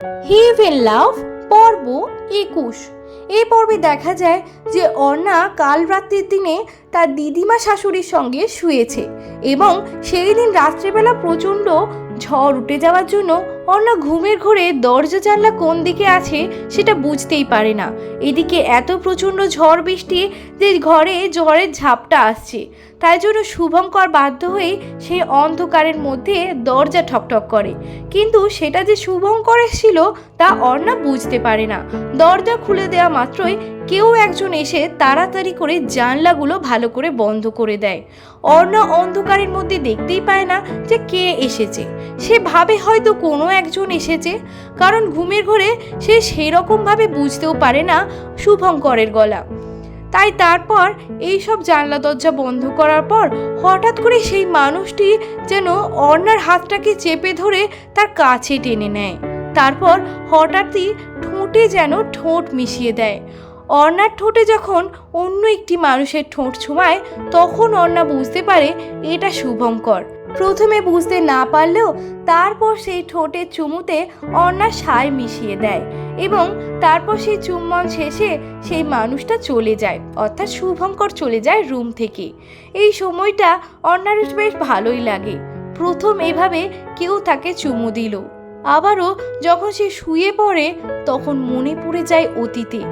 হিভ in love পর্ব 21। এই পর্বে দেখা যায় যে অর্ণা কাল রাত্রির দিনে তার দিদিমা শাশুড়ির সঙ্গে শুয়েছে এবং সেই দিন রাত্রেবেলা প্রচণ্ড ঝড় উঠে যাওয়ার জন্য অর্ণা ঘুমের ঘোরে দরজা জানলা কোন দিকে আছে সেটা বুঝতেই পারে না। এদিকে এত প্রচণ্ড ঝড় বৃষ্টি যে ঘরে ঝড়ের ঝাপটা আসছে, তাই জন্য শুভঙ্কর বাধ্য হয়ে সেই অন্ধকারের মধ্যে দরজা ঠকঠক করে, কিন্তু সেটা যে শুভঙ্করের ছিল তা অর্ণা বুঝতে পারে না। দরজা খুলে দেওয়া মাত্রই কেউ একজন এসে তাড়াতাড়ি করে জানলাগুলো ভালো করে বন্ধ করে দেয়। অর্ণা অন্ধকারের মধ্যে দেখতেই পায় না যে কে এসেছে। সে ভাবে হয়তো কোনো একজন এসেছে, কারণ ঘুমের ঘোরে সে সেই রকমভাবে বুঝতেও পারে না শুভঙ্করের গলা। তাই তারপর এই সব জানলা দরজা বন্ধ করার পর হঠাৎ করে সেই মানুষটি যেন অর্ণার হাতটাকে চেপে ধরে তার কাছে টেনে নেয়। তারপর হঠাৎই ঠোঁটে যেন ঠোঁট মিশিয়ে দেয়। অর্ণার ঠোঁটে যখন অন্য একটি মানুষের ঠোঁট ছোঁয়ায় তখন অর্ণা বুঝতে পারে এটা শুভঙ্কর। প্রথমে বুঝতে না পারলেও তারপর সেই ঠোঁটের চুমুতে অর্ণা সায় মিশিয়ে দেয় এবং তারপর সেই চুম্বন শেষে সেই মানুষটা চলে যায়, অর্থাৎ শুভঙ্কর চলে যায় রুম থেকে। এই সময়টা অর্ণার বেশ ভালোই লাগে। প্রথম এভাবে কেউ তাকে চুমু দিল। আবারও যখন সে শুয়ে পড়ে তখন মনে পড়ে যায় অতীতে।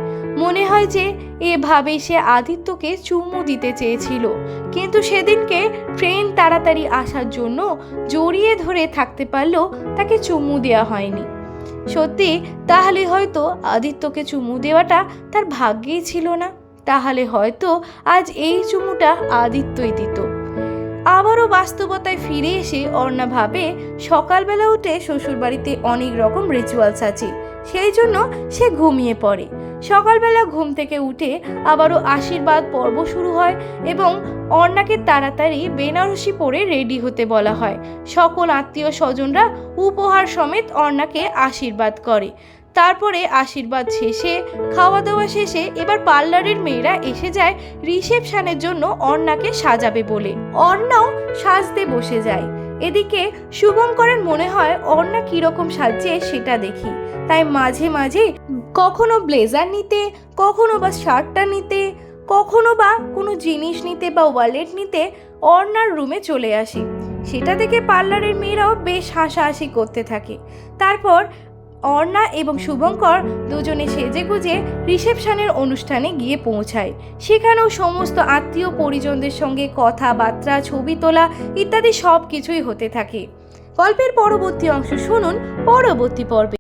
মনে হয় যে এভাবে সে আদিত্যকে চুমু দিতে চেয়েছিল, কিন্তু সেদিনকে ট্রেন তাড়াতাড়ি আসার জন্য জড়িয়ে ধরে থাকতে পারলেও তাকে চুমু দেওয়া হয়নি। সত্যি তাহলে হয়তো আদিত্যকে চুমু দেওয়াটা তার ভাগ্যেই ছিল না, তাহলে হয়তো আজ এই চুমুটা আদিত্যই দিত। আবারও বাস্তবতায় ফিরে এসে অর্ণা ভাবে সকালবেলা উঠে শ্বশুরবাড়িতে অনেক রকম রিচুয়ালস আছে, সেই জন্য সে ঘুমিয়ে পড়ে। সকালবেলা ঘুম থেকে উঠে আবারও আশীর্বাদ পর্ব শুরু হয় এবং অর্ণাকে তাড়াতাড়ি বেনারসি পরে রেডি হতে বলা হয়। সকল আত্মীয় স্বজনরা উপহার সমেত অর্ণাকে আশীর্বাদ করে। তারপরে আশীর্বাদ শেষে খাওয়া দাওয়া শেষে এবার পার্লারের মেয়েরা এসে যায় রিসেপশনের জন্য অর্ণাকে সাজাবে বলে। অর্ণাও সাজতে বসে যায়। এদিকে শুভঙ্করের মনে হয় অর্ণা কিরকম সাজছে সেটা দেখি, তাই মাঝে মাঝে কখনো ব্লেজার নিতে, কখনো বা শার্টটা নিতে, কখনো বা কোনো জিনিস নিতে বা ওয়ালেট নিতে অর্ণার রুমে চলে আসে। সেটা দেখে পার্লারের মেয়েরাও বেশ হাসাহাসি করতে থাকে। তারপর অর্ণা এবং শুভঙ্কর দুজনে সেজেগুজে রিসেপশনের অনুষ্ঠানে গিয়ে পৌঁছায়। সেখানেও সমস্ত আত্মীয় পরিজনদের সঙ্গে কথাবার্তা, ছবি তোলা ইত্যাদি সব কিছুই হতে থাকে। গল্পের পরবর্তী অংশ শুনুন পরবর্তী পর্বে।